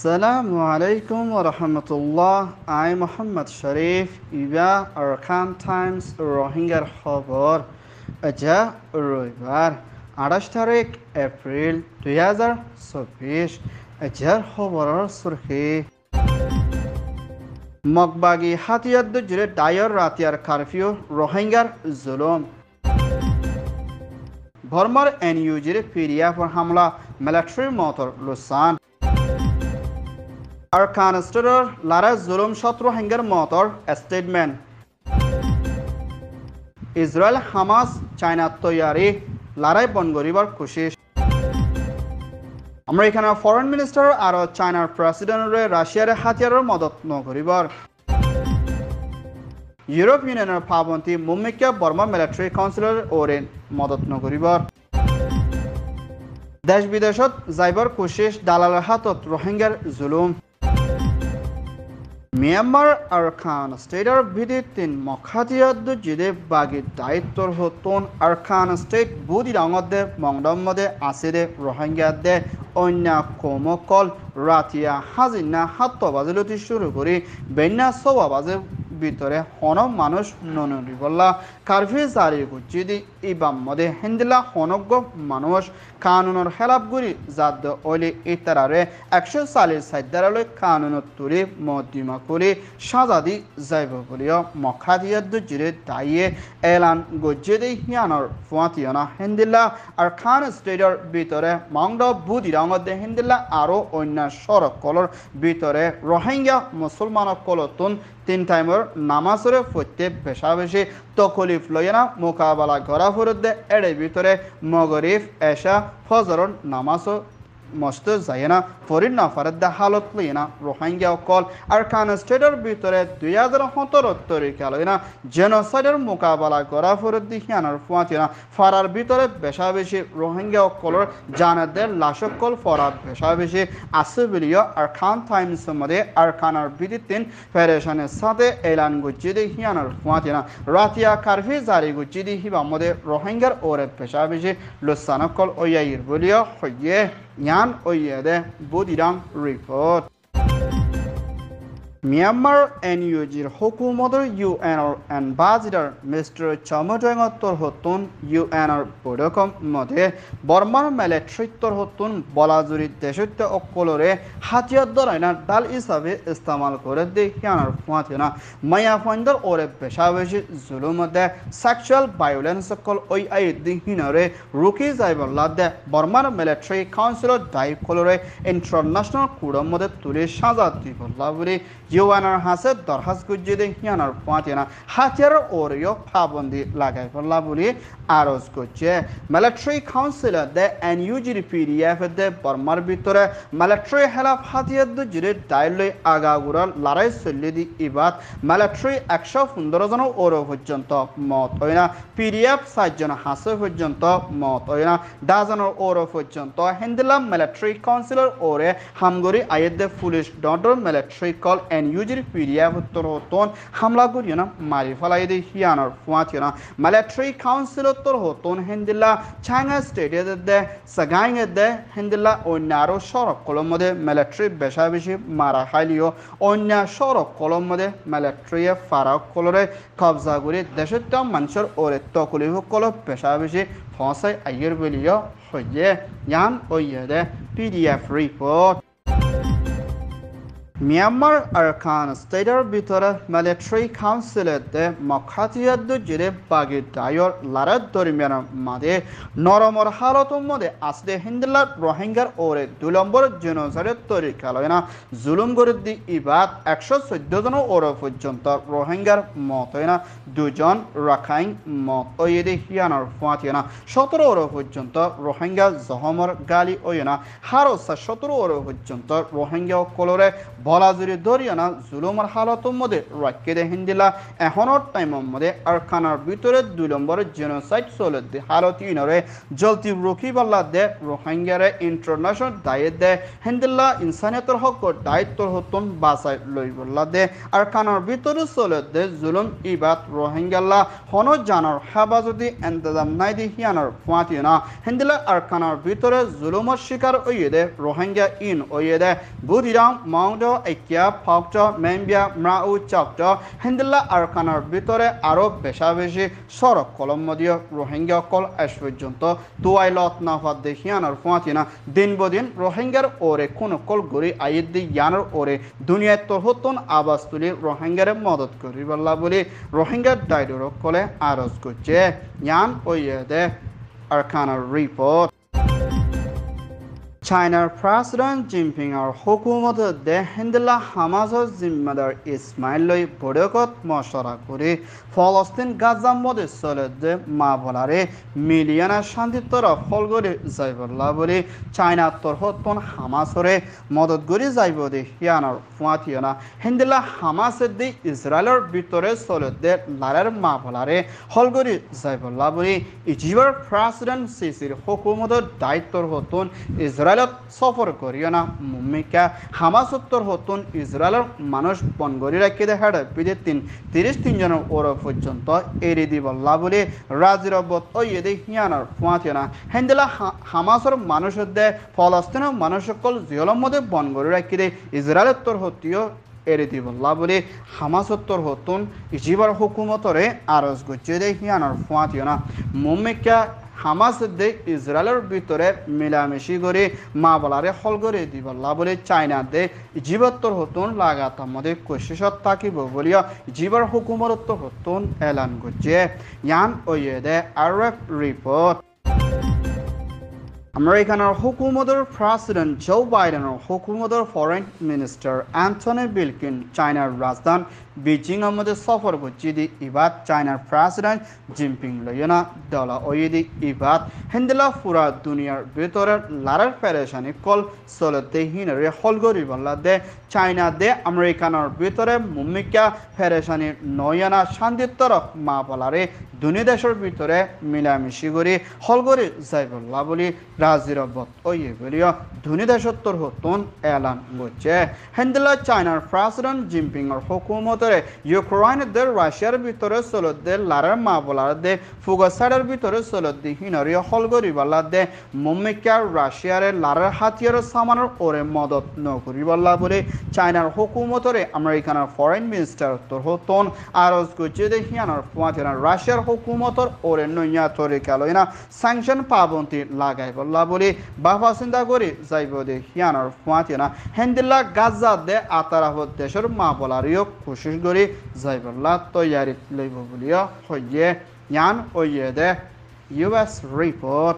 Assalamu alaikum wa rahmatullah. I'm Muhammad Sharif. Iba Arkan Times Rohingya খবর আজা রবিবার 28 তারিখ এপ্রিল 2024 আজার খবরের সুরখি মগবাগি হাতিয়াদ জুড়ে ডায়র রাতিয়ার কারফিউ রোহিঙ্গার জুলুম বর্মার এনইউজির পিডিএফ হামলা মিলিটারি মোটর লুসান আরকান স্টেটর লারা জুলুম শত্রু রোহিঙ্গার মোটর স্টেটমেন্ট ইসরায়েল হামাস চায়না তৈয়ারি লড়াই বন করিবার কোশিশ আমেরিকার ফরেন মিনিস্টার আর চায়নার প্রেসিডেন্টরে রাশিয়ার হাতিয়ারের মদত নকরিবার ইউরোপ ইউনিয়নের পাবন্তি মুম্মিকা বর্মা মিলিটারি কাউন্সিলর ওরে মদত নকরিবার দেশ বিদেশত যাইবার কোশিশ দালালের হাতত রোহিঙ্গার জুলুম মিয়ানমার আরকান স্টেটের ভিত্তিত মখাতিয়াদ জিদে বাগি দায়িত্বর হতন আরকান স্টেট বুদি রঙদে মংডমদে আসিদে রোহিঙ্গাদে অন্য কমকল রাতিয়া হাজিনা হাত বাজিলতি শুরু করি বেন্যা সবা বাজে ভিতরে হনম মানুষ ননরিবল্লা কারফিউ জারি গুজিদি ইবাম মদে হিন্দিলা হনজ্ঞ মানুষ কানুনের খেলাফগুড়ি জাদ অলি ইতারারে 140 সাইদারালৈ কানুনত তুলি মদিমা করে সাজাদি যাইব বলিও মখাদিয়াদ জিরে দাইয়ে এলান গজিদি হিয়ানর ফুয়াতিয়ানা হিন্দিলা আর খান স্টেটের ভিতরে মংড বুদি রঙদে হিন্দিলা আরো অন্য সড়ক কলর ভিতরে রোহিঙ্গা মুসলমান কলতুন 3 টাইমর নামাজরে ফতে বেশা বেশি তকলিফ লয়না মোকাবেলা করা ফরদে এর ভিতরে মগরিব এশা ফজরন নামাজও মস্ত যায়না ফরিন না ফারদা হালত লয়না রোহিঙ্গা কল আর কান স্টেটের ভিতরে 2017 তারিখে লয়না জেনোসাইডের মোকাবেলা করা ফরদি হিয়ানার ফুয়াতিনা ফারার ভিতরে বেশা বেশি রোহিঙ্গা কলর জানাদের লাশক কল ফরার বেশা বেশি আছে বলিও আর খান টাইমস মধ্যে আর খানার ভিত্তিতে ফেডারেশনের সাথে এলান গুজিদি হিয়ানার ফুয়াতিনা রাতিয়া কারফি জারি গুজিদি হিবা মধ্যে রোহিঙ্গার ওরে বেশা বেশি লসানকল ওয়াইর বলিও হইয়ে ইয়ান ওইয়াদে বুদিরাং রিপোর্ট মিয়ানমার এনইউজির হুকুমতের ইউএনর অ্যাম্বাসিডর মিস্টার চমটঙ্গত্তর হতুন ইউএনর বৈঠকম মধ্যে বর্মার মিলিটারিত্তর হতুন বলাজুরি দেশত্য অকলরে হাতিয়ার দরাইনা ডাল হিসাবে ইস্তেমাল করে দিয়ে হিয়ানার ফুয়াতিনা মায়া ফাইন্ডার ওরে বেশা বেশি জুলুম মধ্যে সেক্সুয়াল ভায়োলেন্স সকল ওই আইদি হিনরে রুকি যাইবল্লা দে বর্মার মিলিটারি কাউন্সিলর দায়ী কলরে ইন্টারন্যাশনাল কুড়ম মধ্যে তুলে সাজা দিবল্লা বলে ইউএনআর হাসে দরখাস গুজিদে হিয়ানার পাঁচেনা হাতিয়ার ওরিও পাবন্দি লাগাই ফেললা বলে আরজ করছে মিলিটারি কাউন্সিল দে এনইউজির পিডিএফ দে বর্মার ভিতরে মিলিটারি হেলাফ হাতিয়ার জিরে দায়লৈ আগাগুড়ার লড়াই চলি দি ইবাদ মিলিটারি 115 জন ওর পর্যন্ত মত হয় না পিডিএফ 7 জন হাসে পর্যন্ত মত হয় না ডাজনের ওর পর্যন্ত হিন্দিলা মিলিটারি কাউন্সিলর ওরে হামগরি Ayed police ডন্ডর military call এনইউজির PDF উত্তর হতন হামলা করিও না মারি ফেলাই দি হিয়ানর ফুয়াতিও না মিলিটারি কাউন্সিল উত্তর হতন হিন্দিলা চায়না স্টেটে দে সাগাইং দে হিন্দিলা অন্য আরো সড়ক কলম মধ্যে মিলিটারি বেশা বেশি মারা খাইলিও অন্য সড়ক কলম মধ্যে মিলিটারি ফারাক কলরে কবজা করে দেশত্ব মানুষের ওরে তকলিফ কল বেশা বেশি ফসাই আইয়ের বলিও হইয়ে ইয়ান ওইয়ে দে পিডিএফ রিপোর্ট মিয়ানমার আরকান স্টেটের ভিতরে মিলিটারি কাউন্সিলতে মখাতিয়াদ জিরে বাগি দায়র লড়াই দরমিয়ান মাঝে নরমর হালতর মধ্যে আসলে হিন্দিলার রোহিঙ্গার ওরে 2 নম্বর জেনোসাইডের তরিকা লয়না জুলুম করে দি ইবাদ 114 জন ওর পর্যন্ত রোহিঙ্গার মত হয় না 2 জন রাখাইন মত ওইদি হিয়ানার ফুয়াতিও না 17 ওর পর্যন্ত রোহিঙ্গা জহমর গালি ওই না হারো 17 ওর পর্যন্ত রোহিঙ্গা কলরে বলাজুরি দরিয়ানা জুলুমার হালতের মধ্যে রাখে দে হিন্দিলা এখনো টাইমের মধ্যে আরকানার ভিতরে 2 নম্বরের জেনোসাইড চলে দে হালত ইনরে জলতি রুখি বল্লা দে রোহিঙ্গারে ইন্টারন্যাশনাল দায়িত্ব দে হিন্দিলা ইনসানিয়তের হক দায়িত্বর হতন বাসাই লই বল্লা দে আরকানার ভিতরে চলে দে জুলুম ইবাদ রোহিঙ্গাল্লা হনো জানার হেফাজতি ইন্তজাম নাই দি হিয়ানার ফাঁতিনা হিন্দিলা আরকানার ভিতরে জুলুমের শিকার ওইয়ে দে রোহিঙ্গা ইন ওইয়ে দে বুদিরাম মাউন্ট একিয়া ফাউক্ট মেম্বিয়া ম্রাউ চাক্ট হিন্দিলা আরকানার ভিতরে আরো বেশি সড়ক কলম মদিয় রোহিঙ্গা কল আজ পর্যন্ত তুয়াইলত নাফাদ দে হিয়ানার ফাঁতিনা দিন বদিন রোহিঙ্গার ওরে কোন কল গড়ি আইদ দি ইয়ানার ওরে দুনিয়ায় তোর হতন আবাস তুলি রোহিঙ্গারে মদত করি বল্লা বলি রোহিঙ্গার দায়িত্ব কলে আরজ করছে ইয়ান ওইয়ে দে আরকানার রিপোর্ট চাইনার প্রেসিডেন্ট জিনপিং আর হুকুমত দে হিন্দিলা হামাজর জিম্মাদার ইসমাইল লই বড়কত মশরা করে ফলস্তিন গাজার মধ্যে চলে দে মা বলারে মিলিয়না শান্তির তরফ ফল করে যাইবল্লা বলে চাইনা তরহতন হামাসরে মদত করে যাইব দে হিয়ানার ফুয়াতিয়না হিন্দিলা হামাসের দি ইসরায়েলের ভিতরে চলে দে লারের মা বলারে হল করে যাইবল্লা বলে ইজিবার প্রেসিডেন্ট সিসির হুকুমতের দায়িত্বর হতন ইসরায়েল সফর করিও না মুম্মিকা হামাস উত্তর হতুন ইসরায়েলের মানুষ বনগরি রাখি দেখার বিদে 33 জনের ওর পর্যন্ত এড়িয়ে দিবল্লা বলে রাজিরবত ওই এদে হিয়ানার ফুয়াতিনা হেন্দিলা হামাসের মানুষের দে ফলস্তিনের মানুষ সকল জিয়লের মধ্যে বনগরি রাখি দে ইসরায়েলের তোর হতিও এড়িয়ে দিবল্লা বলে হামাস উত্তর হতুন ইজিবার হুকুমতরে আরজ গুছিয়ে দে হিয়ানার ফুয়াতিনা মুম্মিকা হামাস দে ইসরায়েলের ভিতরে মিলামিশি করে মা বলারে হল করে দিবল্লা বলে চাইনা দে জীবত্তর হতুন লাগাতার মধ্যে কোশিশত থাকিব বলিয়া জীবর হুকুমত হতুন এলান করছে ইয়ান ওয়ে দে আরব রিপোর্ট আমেরিকানৰ হুকুমতৰ প্ৰেচিডেণ্ট জো বাইডেনৰ হুকুমতৰ ফৰেন মিনিষ্টাৰ এণ্টনি ব্লিংকেন চাইনাৰ ৰাজধানী বেজিংৰ মধ্যে সফর করছি দি ইবাদ চাইনার প্রেসিডেন্ট জিনপিং লয়না দলা ওইদি ইবাদ হিন্দিলা পুরা দুনিয়ার ভিতরে লারার পেরেশানি কল চলতে হিনরে হলগরি বল্লা দে চাইনা দে আমেরিকানের ভিতরে মুম্মিকা পেরেশানি নয়না শান্তির তরফ মা বলারে দুনিয়া দেশের ভিতরে মিলামিশি করে হলগরি যাই বল্লা বলি রাজিরবত ওই বলিও দুনিয়া দেশের তোর হতুন এলান করছে হিন্দিলা চাইনার প্রেসিডেন্ট জিনপিংর হুকুমত ইউক্রেনের রাশিয়ার ভিতরে চলতে লারের মা বলার দে ফুগসারের ভিতরে চলতে হিনরি হলগরি বল্লা দে মুম্মিকা রাশিয়ারে লারের হাতিয়ার সামানের ওরে মদত নকরি বল্লা বলে চাইনার হুকুমতরে আমেরিকানের ফরেন মিনিস্টার তোর হতন আরজ করছে দে হিয়ানার ফুয়াতিনা রাশিয়ার হুকুমতর ওরে নইয়া তরিকা লইনা স্যাংশন পাবন্তি লাগাই বল্লা বলে বাবা চিন্তা করি যাইব দে হিয়ানার ফুয়াতিনা হেন্দিল্লা গাজা দে আতারাহত দেশের মা বলারিও খুশি গরি যাইবল্লা তৈয়ারি লইব বলিয়া হইয়ে ইয়ান ওইয়ে দে US report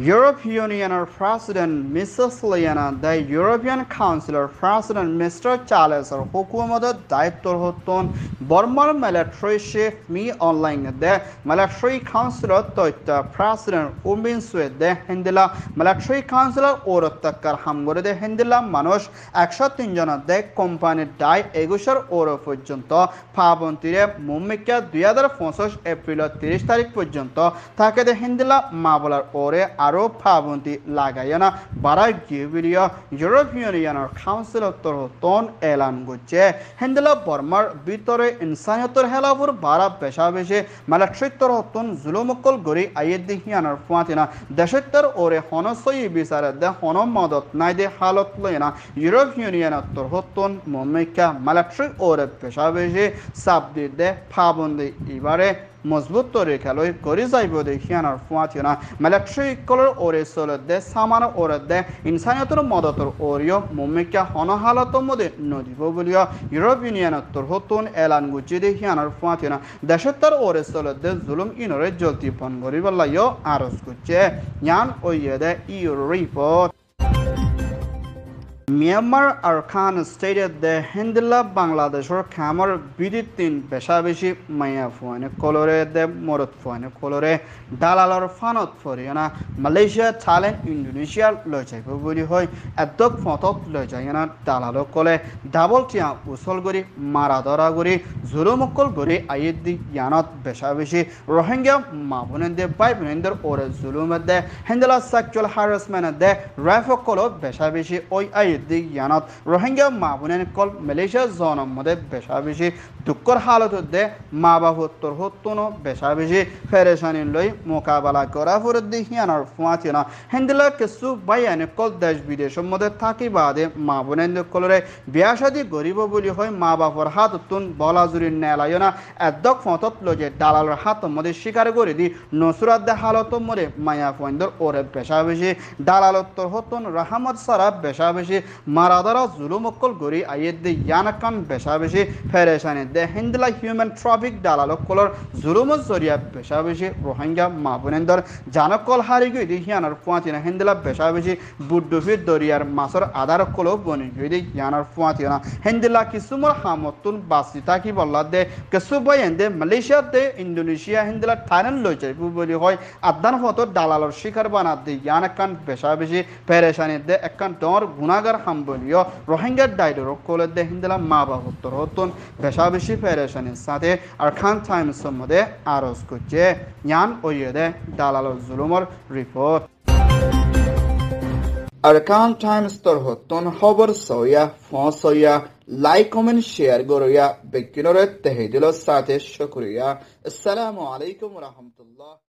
European Union President Mrs. Liana, the European Council President Mr. Charles or Hukumoto Daiptor Hoton, Burma military chief me online the military councilor Toita President Umbin Swed the Hindila military councilor or Takar Hamgore the Hindila Manush Akshat Injana the company die Egushar or Fujunto Pabontire Mumika the other Fonsos April 30 Tarik Fujunto Take the Hindila Mavalar Ore আরো পাবন্দি লাগায়না বারা গিবিলিয়া European ইউনিয়নের council তরহতন এলান করছে হেন্দিলা বর্মার ভিতরে ইনসানিয়তের হেলাফুর বারা পেশা বেশে military তরহতন জুলুমকল গরি আইয়েদি হিয়ানার ফুয়াতিনা দেশত্তর ওরে হনসই বিচারে দে হন মদত নাই দে হালত লয়না ইউরোপিয়ান ইউনিয়নের তরহতন মমিকা মিলিটারি ওরে পেশা বেশে সাবদি দে পাবন্দি এবারে মজবুত তরিকা লই করি যাইব দে হিয়ানার ফুয়াতিনা মিলিটারি কলর ওরে চলত দে সামান ওরে দে ইনসানিয়তের মদতর ওরিও মুমিকা হন হালতর মধ্যে নদিব বলিয়া ইউরোপিয়ান ইউনিয়নের তরহতন এলান গুজি দে হিয়ানার ফুয়াতিনা দেশত্তর ওরে চলত দে জুলুম ইনরে জলতি পন করিবল্লাইও আরজ করছে ইয়ান ওইয়ে দে ইউ রিপোর্ট মিয়ানমার আরখান স্টেটের দে হিন্দুল্লাহ বাংলাদেশের খামর বিদিতিন বেশা বেশি মাইয়া ফুয়ানে কলরে দে মরত ফুয়ানে কলরে দালালর ফানত ফরিয়ানা মালয়েশিয়া থাইল্যান্ড ইন্দোনেশিয়া লৈ যাইব বুলি হয় এদক ফতত লৈ যায় না দালালক কলে ডাবল টিয়া উচল গরি মারা ধরা গরি জুলুমকল গরি আইদ দি ইয়ানত বেশা বেশি রোহিঙ্গা মা বোনেদের ভাই বোনেদের ওরে জুলুমের দে হিন্দুল্লা সেক্সুয়াল হ্যারাসমেন্টের দে রাইফকল বেশা বেশি ওই আইদ দিক ইয়ানত রোহিঙ্গা মা বোনের কল মালয়েশিয়া জনম মধ্যে বেশা বেশি দুঃখর হালত দে মা বাহুত্তর হত্তনো বেশা বেশি ফেরেশানি লই মোকাবেলা করা ফুরে দিক ইয়ানোর ফুয়াতি না হিন্দুলা কিছু বাইয়ানে কল দেশ বিদেশের মধ্যে থাকি বাদে মা বোনের কলরে বিয়া শাদী গরিব বলি হয় মা বাপর হাত তুন বলা জুরি নেলায় না এদক ফতত লজে দালালের হাত মধ্যে স্বীকার করে দি নসুরাত দে হালত মরে মায়া ফন্দর ওরে বেশা বেশি দালালত্তর হতন রাহমত সারা বেশা বেশি মারাদারা জুলুমকল গরি আইয়েদে ইয়ানাকান বেশা বেশি ফেরেশানি দে হিন্দলা হিউম্যান ট্রাফিক দালালকলর জুলুমত জরিয়া বেশা বেশি রোহিঙ্গা মা বোনেন্দর জানকল হারি গই দি হিয়ানার ফুয়াতিনা হিন্দলা বেশা বেশি বুড্ডুফির দরিয়ার মাছর আদার কলো বনি গই দি হিয়ানার ফুয়াতিনা হিন্দলা কিসুমর হামতুন বাসি তাকি বল্লা দে কিছু বয়েন্দে মালয়েশিয়া দে ইন্দোনেশিয়া হিন্দলা থাইল্যান্ড লই যাইবু বলি হয় আদান ফটো দালালর শিকার বানা দে ইয়ানাকান বেশা বেশি ফেরেশানি দে একখান ডর গুনাগার হাম্বলিও রোহিঙ্গার ডাইডর কোলে দে হিন্দলা মা বাহুত্তর হতন বেশা বেশি ফেরেশানির সাথে আর খান টাইমসের মধ্যে আরজ করছে ইয়ান ওইয়ে দে দালালর জুলুমর রিপোর্ট আরকান টাইমস তর হতন খবর সইয়া ফসইয়া লাইক কমেন্ট শেয়ার গরইয়া বেকিনরে তেহেদিল সাথে শুকরিয়া আসসালামু আলাইকুম ওয়া রাহমাতুল্লাহ।